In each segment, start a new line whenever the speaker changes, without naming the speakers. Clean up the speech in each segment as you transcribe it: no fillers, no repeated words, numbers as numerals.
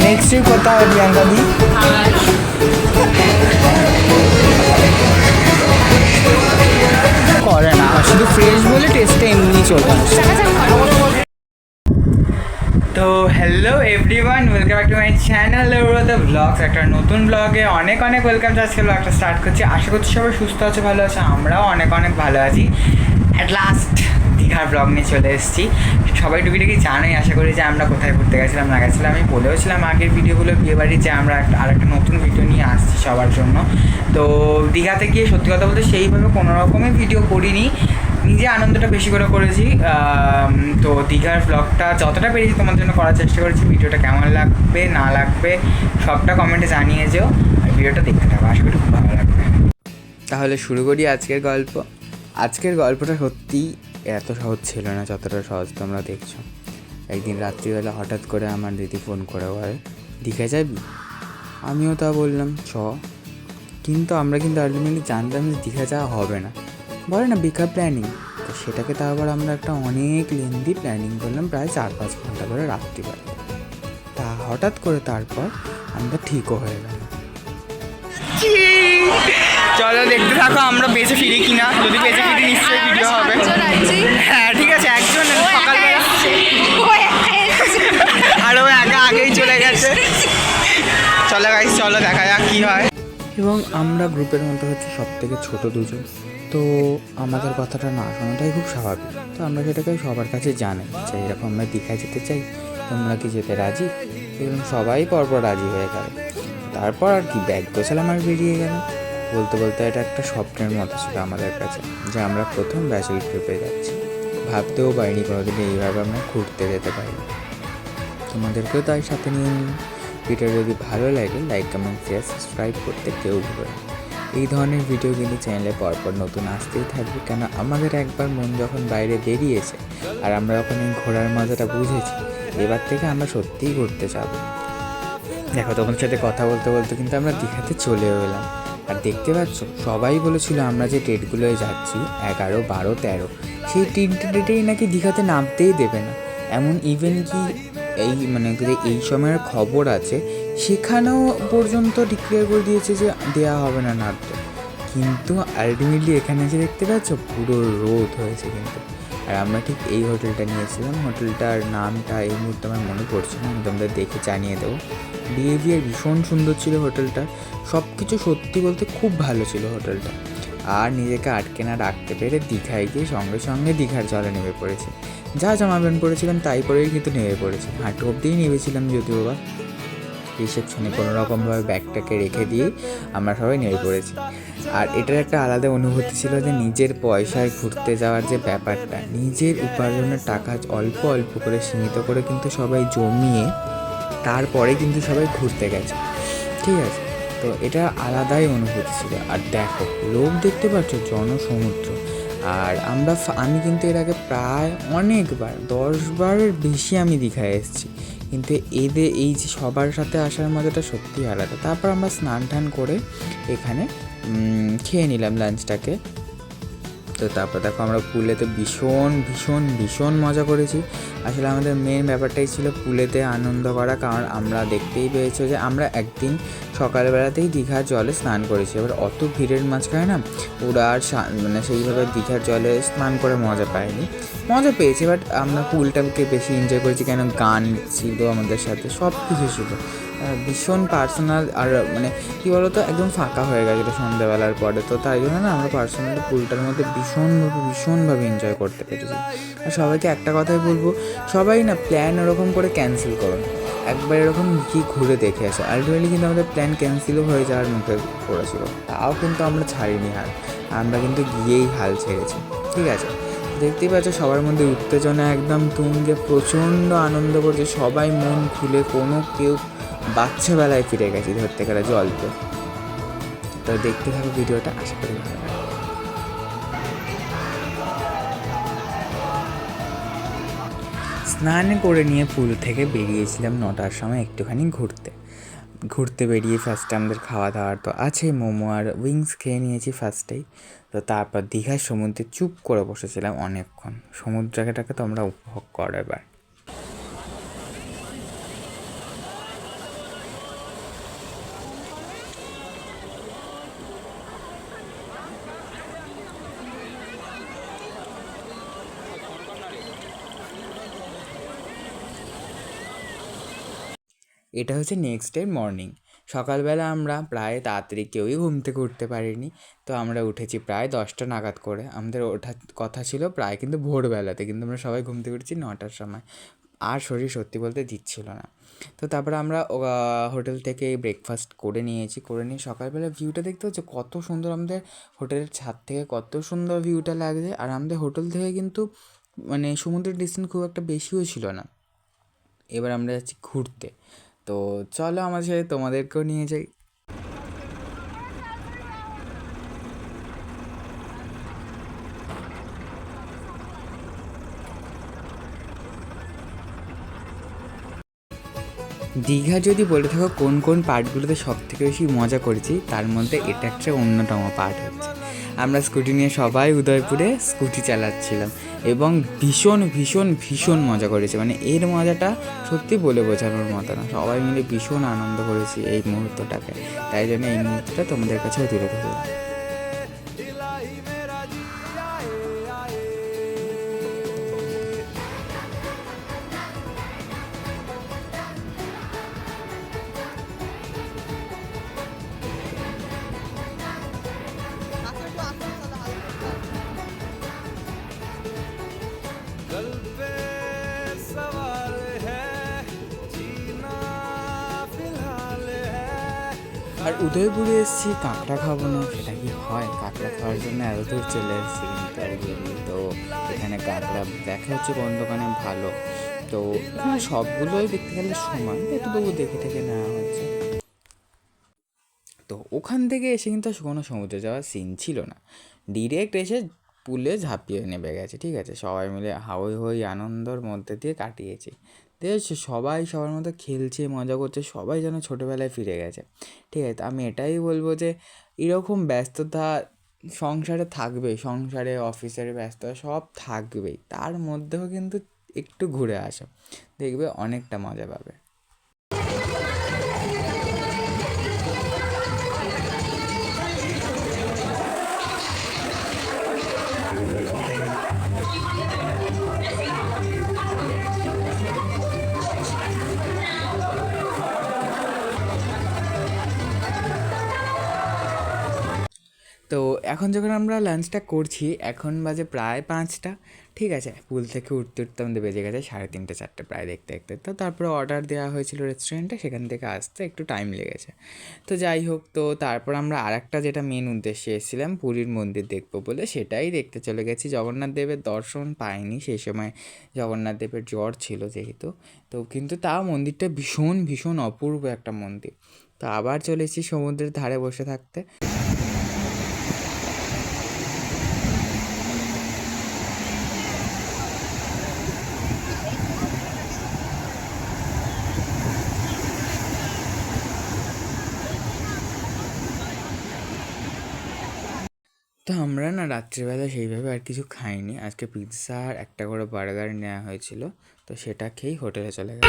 Next week কোথায় হবে প্রিয়াঙ্কা দি? করে না, শুধু ফ্রেশ বলে টেস্টটা এমনি চলে আসে। তো hello everyone, welcome back to my channel the blogs. একটা নতুন ব্লগে অনেক অনেক ওয়েলকাম। আজকে ব্লগটা স্টার্ট করছি। আশা করছি সবাই সুস্থ আছে, ভালো আছে। আমরাও অনেক অনেক ভালো আছি। অ্যাট লাস্ট দীঘার ব্লগ নিয়ে চলে এসেছি। সবাই টুকিটাকি জানোই আশা করি যে আমরা কোথায় ঘুরতে গেছিলাম না গেছিলাম। আমি বলেওছিলাম আগের ভিডিওগুলো বিয়েবাড়ির যে আমরা একটা নতুন ভিডিও নিয়ে আসছি সবার জন্য। তো দীঘাতে গিয়ে সত্যি কথা বলতে সেইভাবে কোনো রকমই ভিডিও করিনি, নিজে আনন্দটা বেশি করে করেছি। তো দীঘার ব্লগটা যতটা পেরেছি তোমার জন্য করার চেষ্টা করেছি। ভিডিওটা কেমন লাগবে না লাগবে সবটা কমেন্টে জানিয়ে যেও, আর ভিডিওটা দেখতে থাকো, আশা করি খুব ভালো লাগবে। তাহলে শুরু করি আজকের গল্প। আজকের গল্পটা সত্যিই এত সহজ ছিল না যতটা সহজ তোমরা দেখছো। একদিন রাত্রিবেলা হঠাৎ করে আমার দিদি ফোন করে বলে, দীঘা যাবি? আমিও তা বললাম চ। কিন্তু আমরা কিন্তু আলটিমেটলি জানতাম যে দীঘা যাওয়া হবে না, বলে না বেকার প্ল্যানিং। তো সেটাকে তো আবার আমরা একটা অনেক লেন্দি প্ল্যানিং করলাম, প্রায় 4-5 ঘন্টা ধরে রাত্রিবেলা। তা হঠাৎ করে তারপর আমরা ঠিকও হয়ে গেল। চলো দেখতে থাকো আমরা বেঁচে ফিরি কিনা। যদি বেঁচে ফিরি নিশ্চয়ই ভিডিও হবে। হ্যাঁ ঠিক আছে, একজন সকালবেলা আর ও একা আগেই চলে গেছে। চলো গাইস, চলো দেখা যাক কী হয়। এবং আমরা গ্রুপের মধ্যে হচ্ছে সব থেকে ছোটো দুজন, তো আমাদের কথাটা না শোনাটাই খুব স্বাভাবিক। তো আমরা সেটাকে সবার কাছে জানাই যে এরকম আমরা দীঘায় যেতে চাই, তোমরা কি যেতে রাজি? এবং সবাই পরপর রাজি হয়ে গেল। তারপর আর কি ব্যাগ গোছালাম আর বেরিয়ে গেলাম। বলতে বলতে এটা একটা স্বপ্নের মতো ছিল আমাদের কাছে যে আমরা প্রথম ব্যাচেলর ট্রিপে যাচ্ছি। ভাবতেও পারিনি কোনোদিন এইভাবে আমরা ঘুরতে যেতে পারি। তোমাদেরকেও তাই সাথে নিয়ে নিই। ভিডিও যদি ভালো লাগে লাইক কমেন্ট শেয়ার সাবস্ক্রাইব করতে কেউ ভুলো না। এই ধরনের ভিডিও কিন্তু চ্যানেলে পরপর নতুন আসতেই থাকবে, কেন আমাদের একবার মন যখন বাইরে বেরিয়েছে আর আমরা যখন এই ঘোরার মজাটা বুঝেছি, এবার থেকে আমরা সত্যিই ঘুরতে যাব। দেখো তোমাদের সাথে কথা বলতে বলতে কিন্তু আমরা দীঘাতে চলেও এলাম। আর দেখতে পাচ্ছ সবাই বলেছিল আমরা যে ডেটগুলোয় যাচ্ছি 11, 12, 13, সেই 3টে ডেটেই নাকি দীঘাতে নামতেই দেবে না। এমন ইভেন কি এই সময়ের খবর আছে সেখানেও পর্যন্ত ডিক্লেয়ার করে দিয়েছে যে দেওয়া হবে না নামতে। কিন্তু আলটিমেটলি এখানে এসে দেখতে পাচ্ছ পুরো রোদ হয়েছে কিন্তু। আর আমরা ঠিক এই হোটেলটা নিয়েছিলাম। হোটেলটার নামটা এই মুহূর্তে আমার মনে পড়ছে না, আমি তোমাদের দেখে জানিয়ে দেবো। বিহেভিয়ার ভীষণ সুন্দর ছিল হোটেলটার, সব কিছু সত্যি বলতে খুব ভালো ছিল হোটেলটা। আর নিজেকে আটকে না রাখতে পেরে দীঘায় গিয়ে সঙ্গে সঙ্গে দীঘার জলে নেমে পড়েছি। যা জামা প্যান্ট পরেছিলাম তাই পরেই কিন্তু নেমে পড়েছি। হাঁটু অব্দিই নেমেছিলাম যদিও বা। রিসেপশনে কোনো রকমভাবে ব্যাগটাকে রেখে দিয়ে আমরা সবাই নেমে পড়েছি। আর এটার একটা আলাদা অনুভূতি ছিল যে নিজের পয়সায় ঘুরতে যাওয়ার যে ব্যাপারটা, নিজের উপার্জনের টাকা অল্প অল্প করে সীমিত করে কিন্তু সবাই জমিয়ে তারপরে কিন্তু সবাই ঘুরতে গেছে, ঠিক আছে। তো এটা আলাদাই অনুভূতি ছিল। আর দেখো লোক দেখতে পাচ্ছ, জনসমুদ্র। আর আমি কিন্তু এর আগে প্রায় অনেকবার 10 বারের বেশি আমি দীঘায় এসেছি, কিন্তু এই যে সবার সাথে আসার মজাটা সত্যিই আলাদা। তারপর আমরা স্নান টান করে এখানে খেয়ে নিলাম লাঞ্চটাকে। তো তারপর দেখো আমরা পুলেতে ভীষণ ভীষণ ভীষণ মজা করেছি। আসলে আমাদের মেন ব্যাপারটাই ছিল পুলেতে আনন্দ করা, কারণ আমরা দেখতেই পেয়েছো যে আমরা একদিন সকালবেলাতেই দীঘার জলে স্নান করেছি। এবার অত ভিড়ের মাঝখানে না ওরা আর সেইভাবে দীঘার জলে স্নান করে মজা পাইনি। মজা পেয়েছি, বাট আমরা পুলটাকে বেশি এনজয় করেছি, কেন গান ছিল আমাদের সাথে, সব কিছু ছিল ভীষণ পার্সোনাল। আর কী বলো তো, একদম ফাঁকা হয়ে গেছিলো সন্ধ্যাবেলার পরে। তো তাই জন্য না আমরা পার্সোনালি পুলটার মধ্যে ভীষণভাবে এনজয় করতে পেরেছি। আর সবাইকে একটা কথাই বলবো, সবাই না প্ল্যান ওরকম করে ক্যান্সেল করো না, একবার এরকম কি ঘুরে দেখে আসো। আলটিমেটলি কিন্তু আমাদের প্ল্যান ক্যান্সেলও হয়ে যাওয়ার মুখে পড়েছিল, তাও কিন্তু আমরা ছাড়িনি হাল। আমরা কিন্তু গিয়েই হাল ছেড়েছি, ঠিক আছে। দেখতেই পাচ্ছ সবার মধ্যে উত্তেজনা একদম তুঙ্গে, প্রচণ্ড আনন্দ করছে সবাই, মন খুলে, কেউ বাচ্চাবেলায় ফিরে গেছি ধরতে গেলে জল্প। তো দেখতে থাকো ভিডিওটা, আশা করি ভালো লাগবে। স্নান করে নিয়ে পুল থেকে বেরিয়েছিলাম 9টার সময় একটুখানি ঘুরতে বেরিয়ে ফার্স্টে আমাদের খাওয়া দাওয়ার তো আছে, মোমো আর উইংস খেয়ে নিয়েছি ফার্স্টেই। তো তারপর দীঘার সমুদ্রে চুপ করে বসেছিলাম অনেকক্ষণ। সমুদ্রটাকে তো আমরা উপভোগ করো এবার। এটা হচ্ছে নেক্সট ডে মর্নিং। সকালবেলা আমরা প্রায় তাড়াতাড়ি কেউই ঘুম থেকে উঠতে পারিনি, তো আমরা উঠেছি প্রায় 10টা নাগাদ করে। আমাদের ওঠার কথা ছিল প্রায় কিন্তু ভোরবেলাতে, কিন্তু আমরা সবাই ঘুম থেকে উঠেছি 9টার সময়। আর শরীর সত্যি বলতে দিচ্ছিল না। তো তারপরে আমরা হোটেল থেকে ব্রেকফাস্ট করে নিয়েছি, করে নিয়ে সকালবেলা ভিউটা দেখতে হচ্ছে কত সুন্দর। আমাদের হোটেলের ছাদ থেকে কত সুন্দর ভিউটা লাগছে। আর আমাদের হোটেল থেকে কিন্তু মানে সমুদ্রের ডিস্টেন্স খুব একটা বেশিও ছিল না। এবার আমরা যাচ্ছি ঘুরতে, তো চলো আমার সাথে তোমাদেরকেও নিয়ে যাই। দীঘা যদি বলে থাকো কোন কোন পার্টগুলোতে সব থেকে বেশি মজা করেছি, তার মধ্যে এটা একটা অন্যতম পার্ট হচ্ছে আমরা স্কুটি নিয়ে সবাই উদয়পুরে স্কুটি চালাচ্ছিলাম এবং ভীষণ ভীষণ ভীষণ মজা করেছি। মানে এর মজাটা সত্যি বলে বোঝানোর মতো না। সবাই মিলে ভীষণ আনন্দ করেছি এই মুহূর্তটাকে, তাই জন্য এই মুহূর্তটা তোমাদের কাছেও তুলে ধরলাম। আর উদয়পুরে এসেছি, কাঁকড়া খাবো না সেটা কি হয়? কাঁকড়া খাওয়ার জন্য এত দূর চলে এসেছি কিন্তু আর কি। তো এখানে কাঁকড়া দেখা হচ্ছে কোন দোকানে ভালো, তো এখানে সবগুলোই দেখতে গেলে সমান, একটু তবু দেখে থেকে নেওয়া হচ্ছে। তো ওখান থেকে এসে কিন্তু কোনো সমুদ্রে যাওয়ার সিন ছিল না, ডিরেক্ট এসে পুলে ঝাঁপিয়ে নেমে গেছে। ঠিক আছে, সবাই মিলে হাওই হই আনন্দর মধ্যে দিয়ে কাটিয়েছি। দেখেছি সবাই সবার মধ্যে খেলছে, মজা করছে, সবাই যেন ছোটোবেলায় ফিরে গেছে। ঠিক আছে, আমি এটাই বলবো যে এরকম ব্যস্ততা সংসারে থাকবে, সংসারে অফিসের ব্যস্ততা সব থাকবেই, তার মধ্যেও কিন্তু একটু ঘুরে আসো, দেখবে অনেকটা মজা পাবে। তো এখন যখন আমরা লাঞ্চটা করছি, এখন বাজে প্রায় 5টা। ঠিক আছে, পুল থেকে উঠতে উঠতে আমাদের বেজে গেছে 3:30 4টে প্রায় দেখতে দেখতে। তো তারপরে অর্ডার দেওয়া হয়েছিল রেস্টুরেন্টে, সেখান থেকে আসতে একটু টাইম লেগেছে। তো যাই হোক, তো তারপর আমরা আরেকটা যেটা মেন উদ্দেশ্যে এসেছিলাম পুরীর মন্দির দেখবো বলে, সেটাই দেখতে চলে গেছি। জগন্নাথ দেবের দর্শন পাইনি সেই সময়, জগন্নাথ দেবের জ্বর ছিল যেহেতু। তো কিন্তু তাও মন্দিরটা ভীষণ ভীষণ অপূর্ব একটা মন্দির। তো আবার চলে এসেছি সমুদ্রের ধারে বসে থাকতে। তো আমরা না রাত্রিবেলা সেইভাবে আর কিছু খাইনি, আজকে পিৎজা আর একটা করে বার্গার নেওয়া হয়েছিল, তো সেটা খেয়েই হোটেলে চলে গেছে।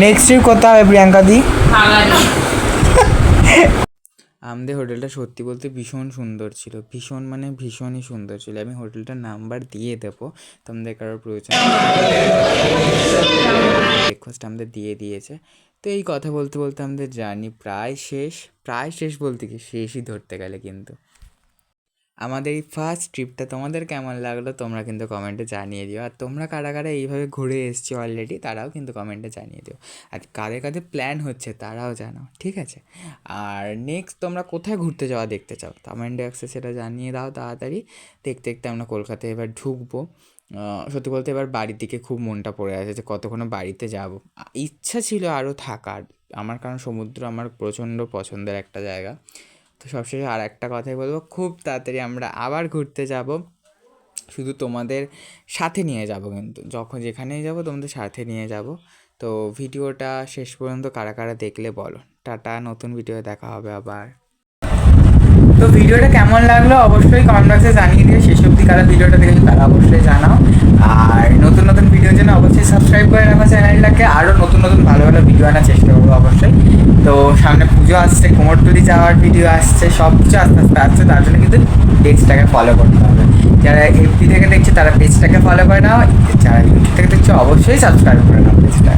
নেক্সট ট্রিপ কোথায় হবে প্রিয়াঙ্কা দি? আমাদের হোটেলটা সত্যি বলতে ভীষণ সুন্দর ছিল, ভীষণ মানে ভীষণই সুন্দর ছিল। আমি হোটেলটার নাম্বার দিয়ে দেবো তোমাদের কারোর প্রয়োজন। ব্রেকফাস্ট আমাদের দিয়ে দিয়েছে। তো এই কথা বলতে বলতে আমাদের জার্নি প্রায় শেষ, প্রায় শেষ বলতে কি শেষই ধরতে গেলে। কিন্তু আমাদের এই ফার্স্ট ট্রিপটা তোমাদের কেমন লাগলো তোমরা কিন্তু কমেন্টে জানিয়ে দিও। আর তোমরা কারা কারা এইভাবে ঘুরে এসছো অলরেডি তারাও কিন্তু কমেন্টে জানিয়ে দিও। আর কাদের কাদের প্ল্যান হচ্ছে তারাও জানাও, ঠিক আছে? আর নেক্সট তোমরা কোথায় ঘুরতে যাওয়া দেখতে চাও কমেন্ট বক্সে সেটা জানিয়ে দাও তাড়াতাড়ি। দেখতে দেখতে আমরা কলকাতায় এবার ঢুকবো। সত্যি বলতে এবার বাড়ির দিকে খুব মনটা পড়ে আছে যে কতক্ষণ বাড়িতে যাব। ইচ্ছা ছিল আরও থাকার আমার, কারণ সমুদ্র আমার প্রচণ্ড পছন্দের একটা জায়গা। তো সবশেষে আর একটা কথাই বলবো, খুব তাড়াতাড়ি আমরা আবার ঘুরতে যাব, শুধু তোমাদের সাথে নিয়ে যাব। কিন্তু যখন যেখানেই যাব তোমাদের সাথে নিয়ে যাব। তো ভিডিওটা শেষ পর্যন্ত কারা কারা দেখলে বলো। টাটা, নতুন ভিডিও দেখা হবে আবার। তো ভিডিওটা কেমন লাগলো অবশ্যই কমেন্ট বক্সে জানিয়ে দিও। শেষ অবধি কারা ভিডিওটা দেখেছো তারা অবশ্যই জানাও। আর নতুন নতুন ভিডিওর জন্য অবশ্যই সাবস্ক্রাইব সাবস্ক্রাইব করে রাখো চ্যানেলটাকে। আরও নতুন নতুন ভালো ভালো ভিডিও আনার চেষ্টা করবো অবশ্যই। তো সামনে পুজো আসছে, কুমোরটুলি যাওয়ার ভিডিও আসছে, সব কিছু আস্তে আস্তে আসছে, তার জন্য কিন্তু পেজটাকে ফলো করতে হবে। যারা এফবি থেকে দেখছে তারা পেজটাকে ফলো করে নাও, যারা ইউটিউব থেকে দেখছে অবশ্যই সাবস্ক্রাইব করে নাও পেজটা।